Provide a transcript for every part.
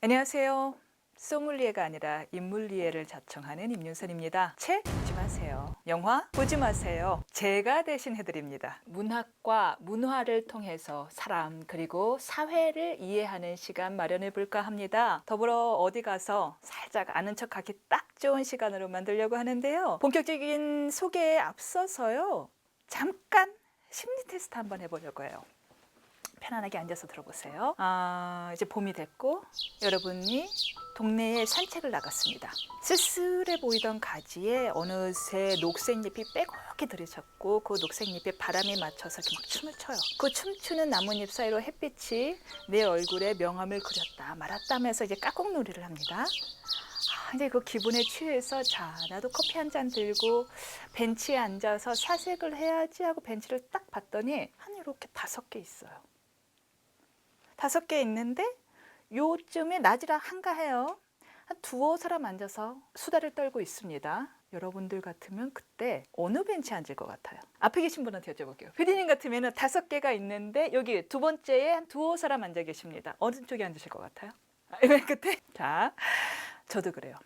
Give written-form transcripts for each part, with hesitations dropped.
안녕하세요. 소믈리에가 아니라 인물리에를 자청하는 임윤선입니다. 책 보지 마세요. 영화 보지 마세요. 제가 대신 해드립니다. 문학과 문화를 통해서 사람 그리고 사회를 이해하는 시간 마련해 볼까 합니다. 더불어 어디 가서 살짝 아는 척하기 딱 좋은 시간으로 만들려고 하는데요. 본격적인 소개에 앞서서요. 잠깐 심리 테스트 한번 해보려고 해요. 편안하게 앉아서 들어보세요. 이제 봄이 됐고 여러분이 동네에 산책을 나갔습니다. 쓸쓸해 보이던 가지에 어느새 녹색잎이 빼곡히 들이쳤고 그 녹색잎에 바람이 맞춰서 이렇게 막 춤을 춰요. 그 춤추는 나뭇잎 사이로 햇빛이 내 얼굴에 명암을 그렸다 말았다 하면서 이제 깍꿍놀이를 합니다. 이제 그 기분에 취해서 자 나도 커피 한 잔 들고 벤치에 앉아서 사색을 해야지 하고 벤치를 딱 봤더니 한 이렇게 5개 있어요. 5개 있는데 요쯤에 낮이라 한가해요. 한 두어 사람 앉아서 수다를 떨고 있습니다. 여러분들 같으면 그때 어느 벤치에 앉을 것 같아요? 앞에 계신 분한테 여쭤볼게요. 피디님 같으면 5개가 있는데 여기 두 번째에 한 두어 사람 앉아 계십니다. 어느 쪽에 앉으실 것 같아요? 맨 끝에? 자, 저도 그래요.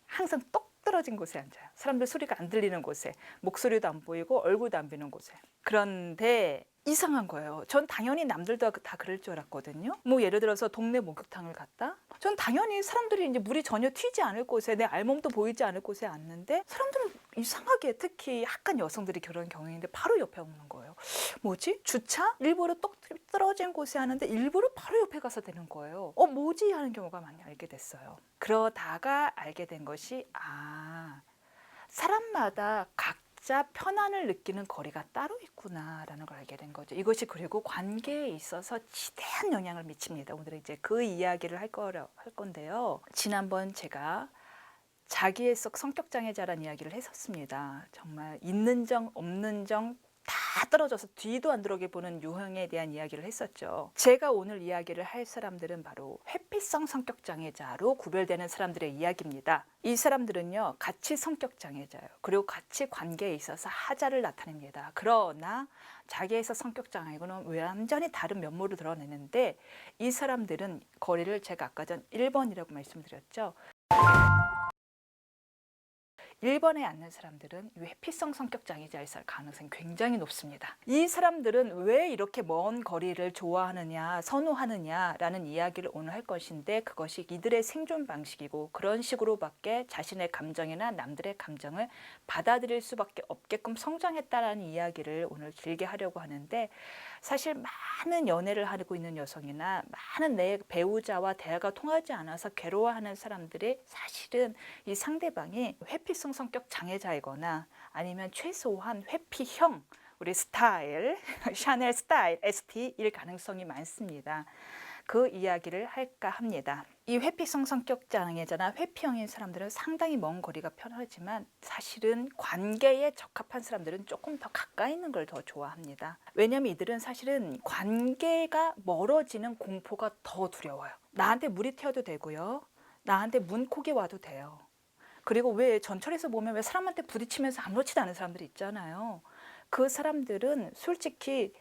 항상 똑 떨어진 곳에 앉아요. 사람들 소리가 안 들리는 곳에, 목소리도 안 보이고 얼굴도 안 비는 곳에. 그런데 이상한 거예요. 전 당연히 남들도 다 그럴 줄 알았거든요. 뭐 예를 들어서 동네 목욕탕을 갔다. 전 당연히 사람들이 이제 물이 전혀 튀지 않을 곳에 내 알몸도 보이지 않을 곳에 앉는데 사람들은 이상하게 특히 약간 여성들이 그런 경우인데 바로 옆에 오는 거예요. 뭐지? 주차? 일부러 똑 떨어진 곳에 하는데 일부러 바로 옆에 가서 되는 거예요. 뭐지? 하는 경우가 많이 알게 됐어요. 그러다가 알게 된 것이 사람마다 각자 편안을 느끼는 거리가 따로 있구나라는 걸 알게 된 거죠. 이것이 그리고 관계에 있어서 지대한 영향을 미칩니다. 오늘은 이제 그 이야기를 할 건데요. 지난번 제가 자기의 속 성격장애자라는 이야기를 했었습니다. 정말 있는 정 없는 정 다 떨어져서 뒤도 안 돌아보는 유형에 대한 이야기를 했었죠. 제가 오늘 이야기를 할 사람들은 바로 회피성 성격장애자로 구별되는 사람들의 이야기입니다. 이 사람들은요 같이 성격장애자예요. 그리고 같이 관계에 있어서 하자를 나타냅니다. 그러나 자기에서 성격장애고는 완전히 다른 면모를 드러내는데 이 사람들은 거리를 제가 아까 전 1번이라고 말씀드렸죠. 1번에 앉는 사람들은 회피성 성격장애자일 가능성이 굉장히 높습니다. 이 사람들은 왜 이렇게 먼 거리를 좋아하느냐 선호하느냐라는 이야기를 오늘 할 것인데 그것이 이들의 생존 방식이고 그런 식으로밖에 자신의 감정이나 남들의 감정을 받아들일 수밖에 없게끔 성장했다라는 이야기를 오늘 길게 하려고 하는데 사실 많은 연애를 하고 있는 여성이나 많은 내 배우자와 대화가 통하지 않아서 괴로워하는 사람들이 사실은 이 상대방이 회피성 성격 장애자이거나 아니면 최소한 회피형 우리 스타일 샤넬 스타일 ST일 가능성이 많습니다. 그 이야기를 할까 합니다. 이 회피성 성격 장애자나 회피형인 사람들은 상당히 먼 거리가 편하지만 사실은 관계에 적합한 사람들은 조금 더 가까이 있는 걸 더 좋아합니다. 왜냐하면 이들은 사실은 관계가 멀어지는 공포가 더 두려워요. 나한테 물이 튀어도 되고요. 나한테 문콕이 와도 돼요. 그리고 왜 전철에서 보면 왜 사람한테 부딪히면서 아무렇지도 않은 사람들이 있잖아요. 그 사람들은 솔직히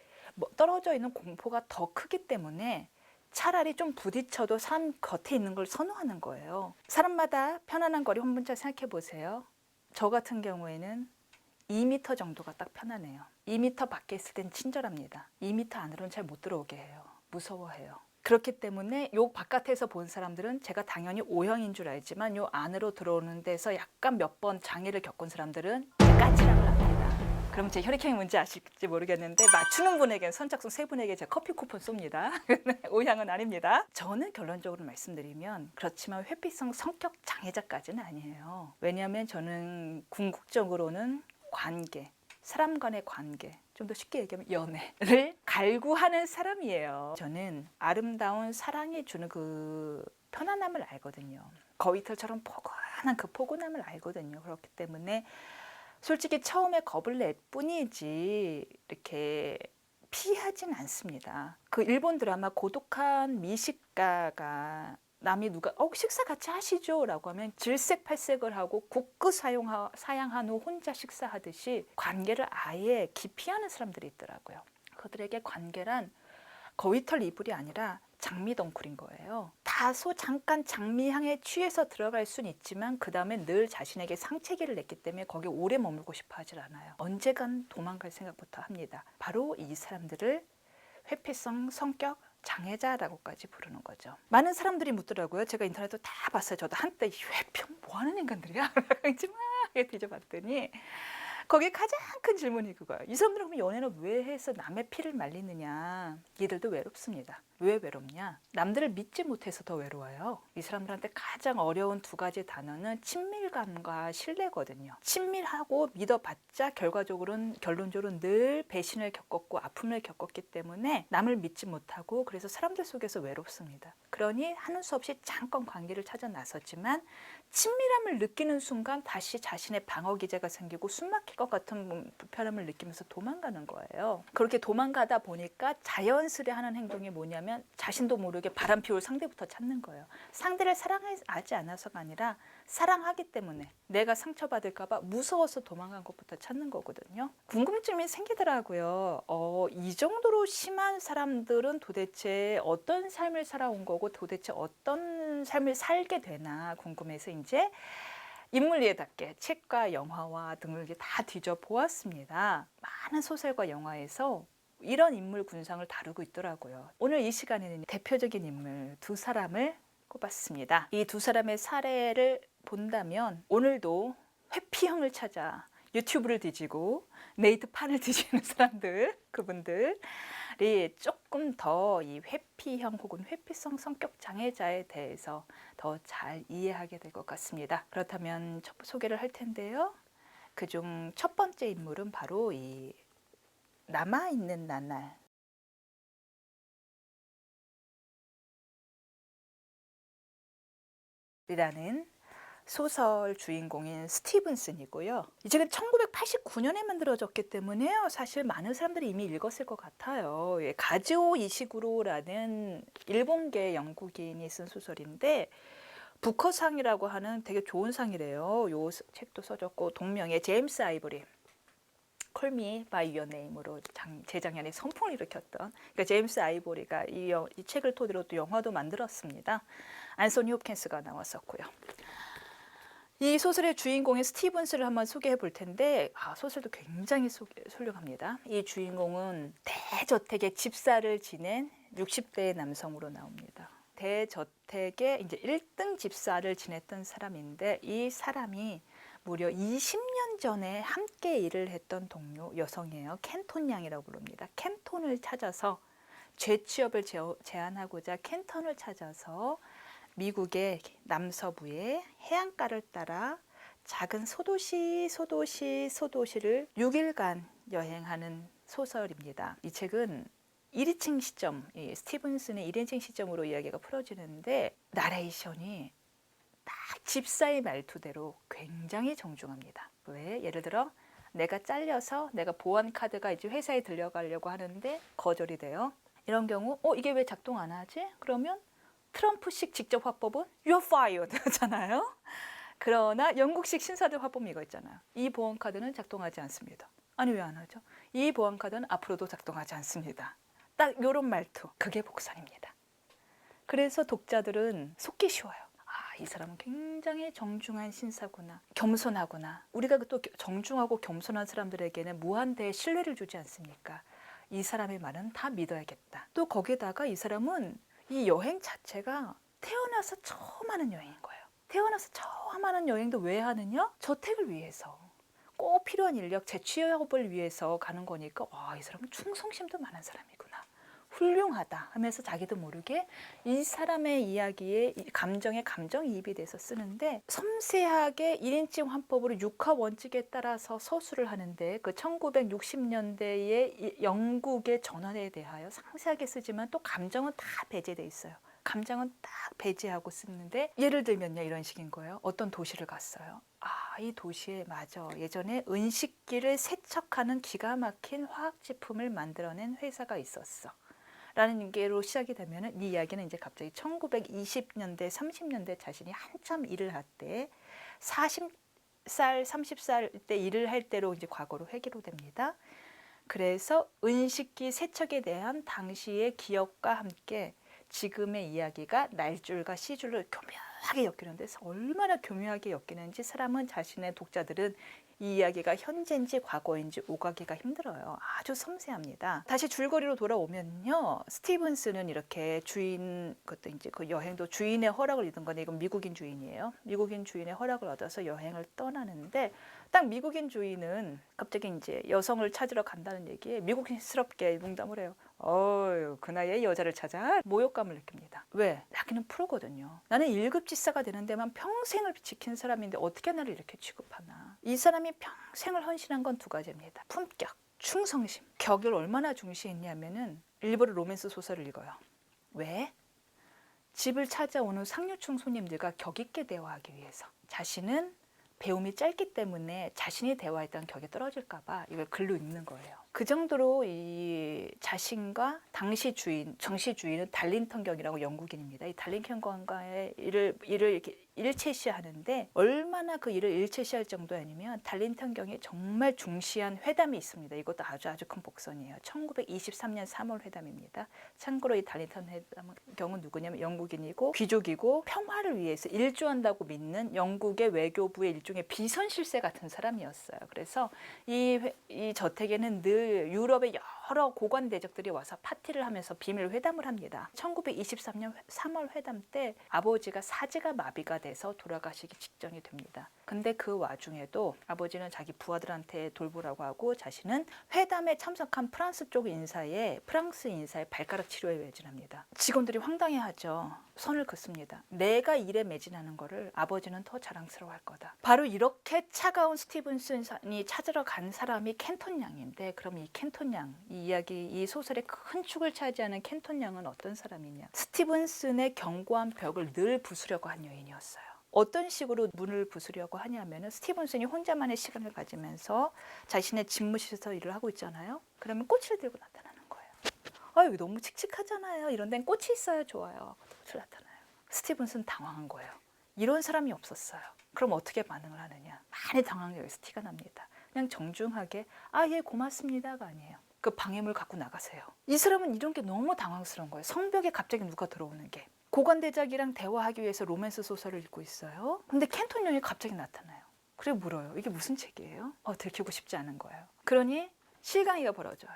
떨어져 있는 공포가 더 크기 때문에 차라리 좀 부딪혀도 사람 겉에 있는 걸 선호하는 거예요. 사람마다 편안한 거리 한번 생각해 보세요. 저 같은 경우에는 2m 정도가 딱 편하네요. 2m 밖에 있을 땐 친절합니다. 2m 안으로는 잘 못 들어오게 해요. 무서워해요. 그렇기 때문에 요 바깥에서 본 사람들은 제가 당연히 O형인 줄 알지만 요 안으로 들어오는 데서 약간 몇 번 장애를 겪은 사람들은 까칠함을 합니다. 그럼 제 혈액형이 뭔지 아실지 모르겠는데 맞추는 분에게 선착순 3분에게 제가 커피 쿠폰 쏩니다. O형은 아닙니다. 저는 결론적으로 말씀드리면 그렇지만 회피성 성격 장애자까지는 아니에요. 왜냐하면 저는 궁극적으로는 관계, 사람 간의 관계, 좀 더 쉽게 얘기하면 연애를 갈구하는 사람이에요. 저는 아름다운 사랑이 주는 그 편안함을 알거든요. 거위털처럼 포근한 그 포근함을 알거든요. 그렇기 때문에 솔직히 처음에 겁을 낼 뿐이지 이렇게 피하진 않습니다. 그 일본 드라마 고독한 미식가가 남이 누가 식사 같이 하시죠 라고 하면 질색팔색을 하고 국그 사양한 후 혼자 식사하듯이 관계를 아예 기피하는 사람들이 있더라고요. 그들에게 관계란 거위털 이불이 아니라 장미덩쿨인 거예요. 다 다소 잠깐 장미향에 취해서 들어갈 수는 있지만 그 다음에 늘 자신에게 상체기를 냈기 때문에 거기에 오래 머물고 싶어 하질 않아요. 언젠간 도망갈 생각부터 합니다. 바로 이 사람들을 회피성 성격 장애자라고까지 부르는 거죠. 많은 사람들이 묻더라고요. 제가 인터넷도 다 봤어요. 저도 한때 이 회피형 뭐 하는 인간들이야? 찜하게 뒤져봤더니 거기에 가장 큰 질문이 그거예요. 이 사람들은 그럼 연애는 왜 해서 남의 피를 말리느냐. 얘들도 외롭습니다. 왜 외롭냐? 남들을 믿지 못해서 더 외로워요. 이 사람들한테 가장 어려운 두 가지 단어는 친밀감과 신뢰거든요. 친밀하고 믿어봤자 결론적으로는 늘 배신을 겪었고 아픔을 겪었기 때문에 남을 믿지 못하고 그래서 사람들 속에서 외롭습니다. 그러니 하는 수 없이 잠깐 관계를 찾아 나섰지만 친밀함을 느끼는 순간 다시 자신의 방어 기제가 생기고 숨막힐 것 같은 불편함을 느끼면서 도망가는 거예요. 그렇게 도망가다 보니까 자연스레 하는 행동이 뭐냐면 자신도 모르게 바람 피울 상대부터 찾는 거예요. 상대를 사랑하지 않아서가 아니라 사랑하기 때문에 내가 상처받을까 봐 무서워서 도망간 것부터 찾는 거거든요. 궁금증이 생기더라고요. 이 정도로 심한 사람들은 도대체 어떤 삶을 살아온 거고 도대체 어떤 삶을 살게 되나 궁금해서 이제 인물리에답게 책과 영화와 등을 다 뒤져 보았습니다. 많은 소설과 영화에서 이런 인물 군상을 다루고 있더라고요. 오늘 이 시간에는 대표적인 인물 두 사람을 꼽았습니다. 이 두 사람의 사례를 본다면 오늘도 회피형을 찾아 유튜브를 뒤지고 네이트판을 뒤지는 사람들, 그분들이 조금 더 이 회피형 혹은 회피성 성격 장애자에 대해서 더 잘 이해하게 될 것 같습니다. 그렇다면 소개를 할 텐데요. 그중 첫 번째 인물은 바로 이 남아있는 나날. 이라는 소설 주인공인 스티븐슨이고요. 이 책은 1989년에 만들어졌기 때문에 사실 많은 사람들이 이미 읽었을 것 같아요. 가즈오 이시구로라는 일본계 영국인이 쓴 소설인데 부커상이라고 하는 되게 좋은 상이래요. 요 책도 써줬고 동명의 제임스 아이보리 Call Me By Your Name으로 재작년에 선풍을 일으켰던 그러니까 제임스 아이보리가 이 책을 토대로 또 영화도 만들었습니다. 안소니 홉킨스가 나왔었고요. 이 소설의 주인공인 스티븐스를 한번 소개해 볼 텐데 소설도 굉장히 훌륭합니다. 이 주인공은 대저택의 집사를 지낸 60대의 남성으로 나옵니다. 대저택의 이제 1등 집사를 지냈던 사람인데 이 사람이 무려 20년 전에 함께 일을 했던 동료 여성이에요. 켄톤 양이라고 부릅니다. 켄톤을 찾아서 재취업을 제안하고자 켄턴을 찾아서 미국의 남서부의 해안가를 따라 작은 소도시를 6일간 여행하는 소설입니다. 이 책은 1인칭 시점, 스티븐슨의 1인칭 시점으로 이야기가 풀어지는데 나레이션이 딱 집사의 말투대로 굉장히 정중합니다. 왜? 예를 들어 내가 잘려서 내가 보안 카드가 이제 회사에 들려가려고 하는데 거절이 돼요. 이런 경우 이게 왜 작동 안 하지? 그러면 트럼프식 직접 화법은 You're fired 잖아요. 그러나 영국식 신사들 화법 이거 있잖아요. 이 보안 카드는 작동하지 않습니다. 아니 왜 안 하죠? 이 보안 카드는 앞으로도 작동하지 않습니다. 딱 이런 말투, 그게 복선입니다. 그래서 독자들은 속기 쉬워요. 이 사람은 굉장히 정중한 신사구나, 겸손하구나. 우리가 또 정중하고 겸손한 사람들에게는 무한대의 신뢰를 주지 않습니까? 이 사람의 말은 다 믿어야겠다. 또 거기다가 이 사람은 이 여행 자체가 태어나서 처음 하는 여행인 거예요. 태어나서 처음 하는 여행도 왜 하느냐? 저택을 위해서. 꼭 필요한 인력, 재취업을 위해서 가는 거니까 이 사람은 충성심도 많은 사람이구나. 훌륭하다 하면서 자기도 모르게 이 사람의 이야기에 감정에 감정이입이 돼서 쓰는데 섬세하게 1인칭 화법으로 육하 원칙에 따라서 서술을 하는데 그 1960년대의 영국의 전원에 대하여 상세하게 쓰지만 또 감정은 다 배제돼 있어요. 감정은 딱 배제하고 쓰는데 예를 들면요 이런 식인 거예요. 어떤 도시를 갔어요. 이 도시에 맞아 예전에 은식기를 세척하는 기가 막힌 화학제품을 만들어낸 회사가 있었어. 라는 게로 시작이 되면 이 이야기는 이제 갑자기 1920년대, 30년대 자신이 한참 일을 할 때 40살, 30살 때 일을 할 때로 이제 과거로 회귀로 됩니다. 그래서 은식기 세척에 대한 당시의 기억과 함께 지금의 이야기가 날줄과 시줄을 교묘하게 엮이는데 얼마나 교묘하게 엮이는지 사람은 자신의 독자들은 이 이야기가 현재인지 과거인지 오가기가 힘들어요. 아주 섬세합니다. 다시 줄거리로 돌아오면요, 스티븐스는 이렇게 주인, 그것도 이제 그 여행도 주인의 허락을 얻은 건데, 이건 미국인 주인이에요. 미국인 주인의 허락을 얻어서 여행을 떠나는데, 딱 미국인 주인은 갑자기 이제 여성을 찾으러 간다는 얘기에 미국인스럽게 농담을 해요. 그 나이에 여자를 찾아? 모욕감을 느낍니다. 왜? 자기는 프로거든요. 나는 1급 지사가 되는 데만 평생을 지킨 사람인데 어떻게 나를 이렇게 취급하나. 이 사람이 평생을 헌신한 건 2가지입니다. 품격, 충성심. 격을 얼마나 중시했냐면은 일부러 로맨스 소설을 읽어요. 왜? 집을 찾아오는 상류층 손님들과 격 있게 대화하기 위해서. 자신은 배움이 짧기 때문에 자신이 대화했던 격이 떨어질까 봐 이걸 글로 읽는 거예요. 그 정도로 이 자신과 당시 주인, 정시 주인은 달린턴 경이라고 영국인입니다. 이 달린턴 경과의 일을 이렇게 일체시하는데, 얼마나 그 일을 일체시할 정도 아니면 달린턴 경이 정말 중시한 회담이 있습니다. 이것도 아주 큰 복선이에요. 1923년 3월 회담입니다. 참고로 이 달린턴 회담 경은 누구냐면 영국인이고 귀족이고 평화를 위해서 일조한다고 믿는 영국의 외교부의 일종의 비선 실세 같은 사람이었어요. 그래서 이 저택에는 늘 유럽의 여러 고관 대적들이 와서 파티를 하면서 비밀 회담을 합니다. 1923년 3월 회담 때 아버지가 사지가 마비가 돼서 돌아가시기 직전이 됩니다. 근데 그 와중에도 아버지는 자기 부하들한테 돌보라고 하고 자신은 회담에 참석한 프랑스 인사의 발가락 치료에 매진합니다. 직원들이 황당해하죠. 선을 긋습니다. 내가 일에 매진하는 거를 아버지는 더 자랑스러워할 거다. 바로 이렇게 차가운 스티븐슨이 찾으러 간 사람이 켄톤 양인데, 그럼 이 켄톤 양, 이 이야기, 이 소설의 큰 축을 차지하는 켄톤 양은 어떤 사람이냐? 스티븐슨의 견고한 벽을 늘 부수려고 한 여인이었어요. 어떤 식으로 문을 부수려고 하냐면은, 스티븐슨이 혼자만의 시간을 가지면서 자신의 집무실에서 일을 하고 있잖아요. 그러면 꽃을 들고 나타나는 거예요. 여기 너무 칙칙하잖아요. 이런 데는 꽃이 있어야 좋아요. 꽃을 나타나요. 스티븐슨 당황한 거예요. 이런 사람이 없었어요. 그럼 어떻게 반응을 하느냐? 많이 당황해. 여기서 티가 납니다. 그냥 정중하게 예 고맙습니다가 아니에요. 그 방해물 갖고 나가세요. 이 사람은 이런 게 너무 당황스러운 거예요. 성벽에 갑자기 누가 들어오는 게. 고관대작이랑 대화하기 위해서 로맨스 소설을 읽고 있어요. 근데 켄톤 형이 갑자기 나타나요. 그리고 물어요. 이게 무슨 책이에요? 들키고 싶지 않은 거예요. 그러니 실강이가 벌어져요.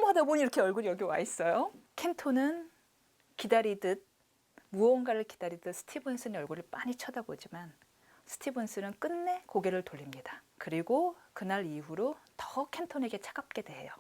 하다 보니 이렇게 얼굴이 여기 와 있어요. 켄톤은 기다리듯, 무언가를 기다리듯 스티븐슨의 얼굴을 빤히 쳐다보지만 스티븐슨은 끝내 고개를 돌립니다. 그리고 그날 이후로 더 켄톤에게 차갑게 대해요.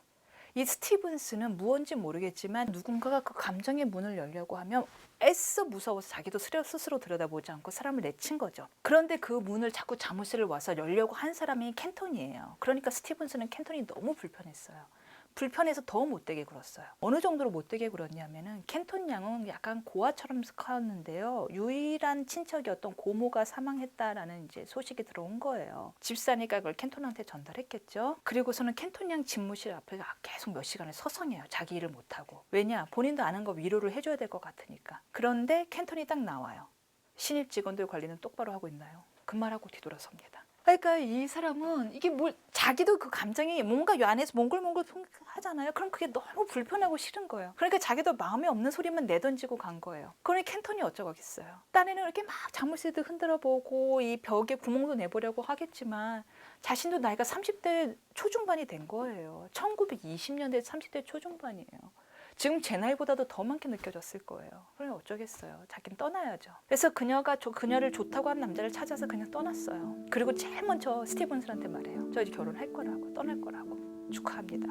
이 스티븐슨은 무언지 모르겠지만 누군가가 그 감정의 문을 열려고 하면 애써 무서워서 자기도 스스로 들여다보지 않고 사람을 내친 거죠. 그런데 그 문을 자꾸 자물쇠를 와서 열려고 한 사람이 켄톤이에요. 그러니까 스티븐슨은 켄톤이 너무 불편했어요. 불편해서 더 못되게 굴었어요. 어느 정도로 못되게 굴었냐면은 켄톤 양은 약간 고아처럼 컸는데요. 유일한 친척이었던 고모가 사망했다라는 이제 소식이 들어온 거예요. 집사니까 그걸 켄톤한테 전달했겠죠. 그리고서는 켄톤 양 집무실 앞에 계속 몇 시간을 서성해요. 자기 일을 못하고. 왜냐? 본인도 아는 거 위로를 해줘야 될 것 같으니까. 그런데 켄톤이 딱 나와요. 신입 직원들 관리는 똑바로 하고 있나요? 그 말하고 뒤돌아섭니다. 그러니까 이 사람은 이게 자기도 그 감정이 뭔가 요 안에서 몽글몽글 하잖아요. 그럼 그게 너무 불편하고 싫은 거예요. 그러니까 자기도 마음에 없는 소리만 내던지고 간 거예요. 그러니 켄톤이 어쩌겠어요. 딴에는 이렇게 막 자물쇠도 흔들어 보고 이 벽에 구멍도 내보려고 하겠지만 자신도 나이가 30대 초중반이 된 거예요. 1920년대 30대 초중반이에요. 지금 제 나이보다도 더 많게 느껴졌을 거예요. 그럼 어쩌겠어요. 자기는 떠나야죠. 그래서 그녀를 좋다고 한 남자를 찾아서 그냥 떠났어요. 그리고 제일 먼저 스티븐슨한테 말해요. 저 이제 결혼할 거라고, 떠날 거라고. 축하합니다.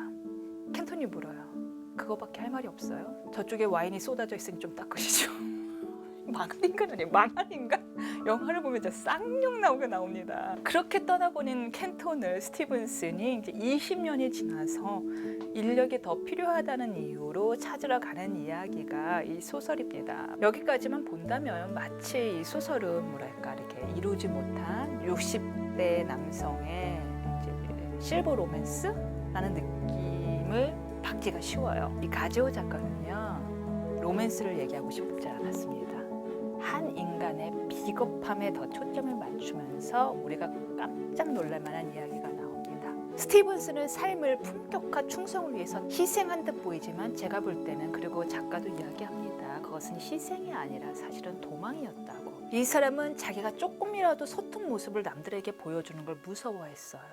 켄톤이 물어요. 그거밖에 할 말이 없어요? 저쪽에 와인이 쏟아져 있으니 좀 닦으시죠. 망한 인간 아니에요? 망한 인간? 영화를 보면 진짜 쌍욕 나옵니다. 그렇게 떠나보낸 켄톤을 스티븐슨이 이제 20년이 지나서 인력이 더 필요하다는 이유로 찾으러 가는 이야기가 이 소설입니다. 여기까지만 본다면 마치 이 소설은 뭐랄까 이렇게 이루지 못한 60대 남성의 이제 실버 로맨스라는 느낌을 받기가 쉬워요. 이 가지오 작가는요, 로맨스를 얘기하고 싶지 않았습니다. 한 인간의 비겁함에 더 초점을 맞추면서 우리가 깜짝 놀랄 만한 이야기가 나옵니다. 스티븐슨은 삶을 품격과 충성을 위해서 희생한 듯 보이지만 제가 볼 때는, 그리고 작가도 이야기합니다. 그거 것은 희생이 아니라 사실은 도망이었다고. 이 사람은 자기가 조금이라도 서툰 모습을 남들에게 보여주는 걸 무서워했어요.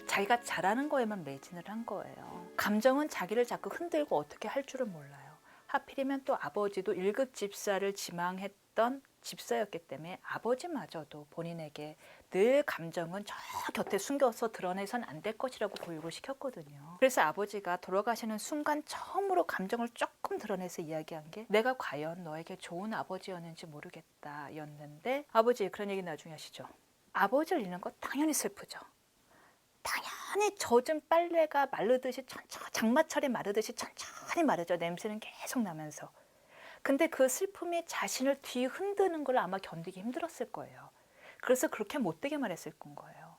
자기가 잘하는 거에만 매진을 한 거예요. 감정은 자기를 자꾸 흔들고 어떻게 할 줄을 몰라요. 하필이면 또 아버지도 1급 집사를 지망했던 집사였기 때문에 아버지마저도 본인에게 늘 감정은 저 곁에 숨겨서 드러내선 안 될 것이라고 교육을 시켰거든요. 그래서 아버지가 돌아가시는 순간 처음으로 감정을 조금 드러내서 이야기한 게 내가 과연 너에게 좋은 아버지였는지 모르겠다 였는데, 아버지 그런 얘기 나중에 하시죠. 아버지를 잃는 거 당연히 슬프죠. 당연히 젖은 빨래가 마르듯이 천천히, 장마철에 마르듯이 천천히 마르죠. 냄새는 계속 나면서. 근데 그 슬픔이 자신을 뒤 흔드는 걸 아마 견디기 힘들었을 거예요. 그래서 그렇게 못되게 말했을 건 거예요.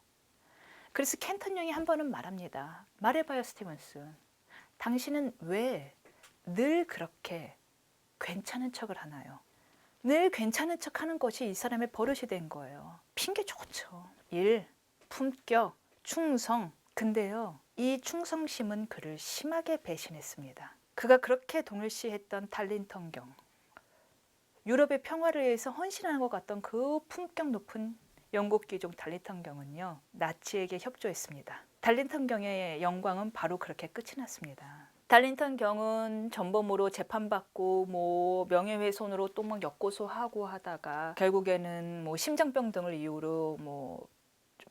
그래서 켄턴 영이 한 번은 말합니다. 말해봐요, 스티븐슨. 당신은 왜 늘 그렇게 괜찮은 척을 하나요? 늘 괜찮은 척하는 것이 이 사람의 버릇이 된 거예요. 핑계 좋죠. 일, 품격, 충성. 근데요, 이 충성심은 그를 심하게 배신했습니다. 그가 그렇게 동일시했던 달린턴경, 유럽의 평화를 위해서 헌신하는 것 같던 그 품격 높은 영국 귀족 달린턴경은요, 나치에게 협조했습니다. 달린턴경의 영광은 바로 그렇게 끝이 났습니다. 달린턴경은 전범으로 재판받고 뭐 명예훼손으로 또 막 역고소하고 하다가 결국에는 뭐 심장병 등을 이유로 뭐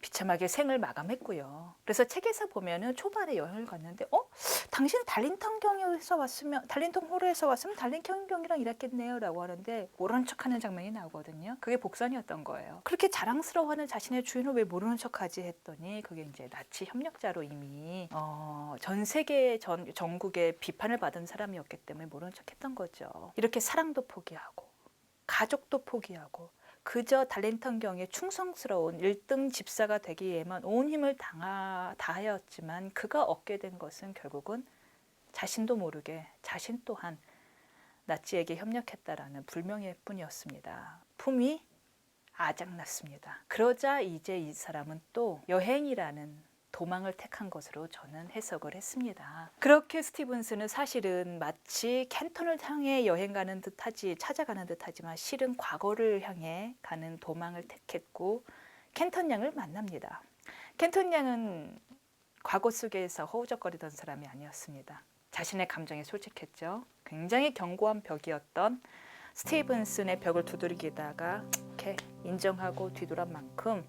비참하게 생을 마감했고요. 그래서 책에서 보면은 초반에 여행을 갔는데, 당신 달린턴경에서 왔으면, 달린턴 호르에서 왔으면 달린턴경이랑 일했겠네요라고 하는데 모르는 척하는 장면이 나오거든요. 그게 복선이었던 거예요. 그렇게 자랑스러워하는 자신의 주인을 왜 모르는 척하지 했더니 그게 이제 나치 협력자로 이미 전 세계 전국에 비판을 받은 사람이었기 때문에 모르는 척했던 거죠. 이렇게 사랑도 포기하고 가족도 포기하고 그저 달린턴경의 충성스러운 1등 집사가 되기 위해만 온 힘을 다하였지만 그가 얻게 된 것은 결국은 자신도 모르게 자신 또한 나치에게 협력했다라는 불명예 뿐이었습니다. 품이 아작났습니다. 그러자 이제 이 사람은 또 여행이라는 도망을 택한 것으로 저는 해석을 했습니다. 그렇게 스티븐스는 사실은 마치 켄턴을 향해 여행 가는 듯하지, 찾아가는 듯하지만 실은 과거를 향해 가는 도망을 택했고 켄턴 양을 만납니다. 켄턴 양은 과거 속에서 허우적거리던 사람이 아니었습니다. 자신의 감정에 솔직했죠. 굉장히 견고한 벽이었던 스티븐슨의 벽을 두드리기다가 이렇게 인정하고 뒤돌아온 만큼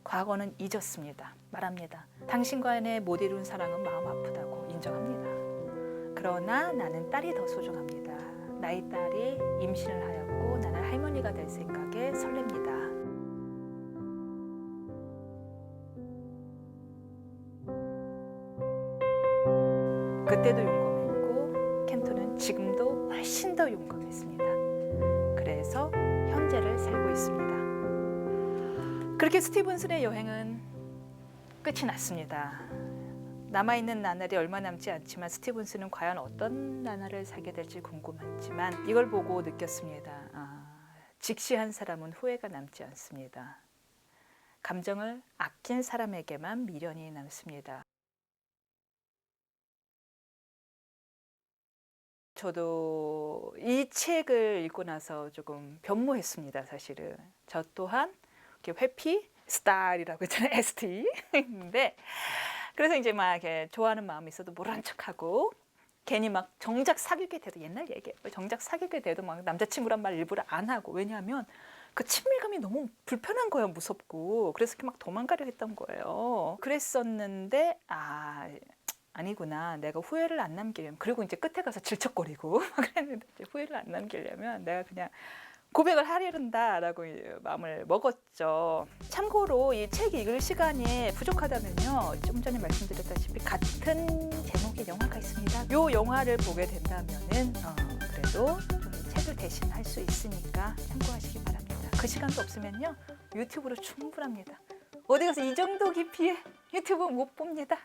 과거는 잊었습니다. 말합니다. 당신과의 못 이룬 사랑은 마음 아프다고 인정합니다. 그러나 나는 딸이 더 소중합니다. 나의 딸이 임신을 하였고 나는 할머니가 될 생각에 설렙니다. 그때도 용감했고 켄턴은 지금도 훨씬 더 용감했습니다. 그래서 현재를 살고 있습니다. 그렇게 스티븐슨의 여행은 끝이 났습니다. 남아있는 나날이 얼마 남지 않지만 스티븐슨은 과연 어떤 나날을 살게 될지 궁금했지만 이걸 보고 느꼈습니다. 직시한 사람은 후회가 남지 않습니다. 감정을 아낀 사람에게만 미련이 남습니다. 저도 이 책을 읽고 나서 조금 변모했습니다. 사실은 저 또한 이렇게 회피 스타일이라고 했잖아요. ST. 근데 그래서 이제 막 이렇게 좋아하는 마음이 있어도 모르는 척하고 괜히 막 정작 사귀게 돼도 옛날 얘기예요. 정작 사귀게 돼도 막 남자친구란 말 일부러 안 하고 왜냐하면 그 친밀감이 너무 불편한 거예요. 무섭고 그래서 이렇게 막 도망가려 했던 거예요. 그랬었는데 아니구나. 내가 후회를 안 남기려면 그리고 이제 끝에 가서 질척거리고 그랬는데 후회를 안 남기려면 내가 그냥 고백을 하려는다라고 마음을 먹었죠. 참고로 이 책 읽을 시간이 부족하다면요. 좀 전에 말씀드렸다시피 같은 제목의 영화가 있습니다. 이 영화를 보게 된다면은 그래도 좀 책을 대신 할 수 있으니까 참고하시기 바랍니다. 그 시간도 없으면요. 유튜브로 충분합니다. 어디 가서 이 정도 깊이의 유튜브 못 봅니다.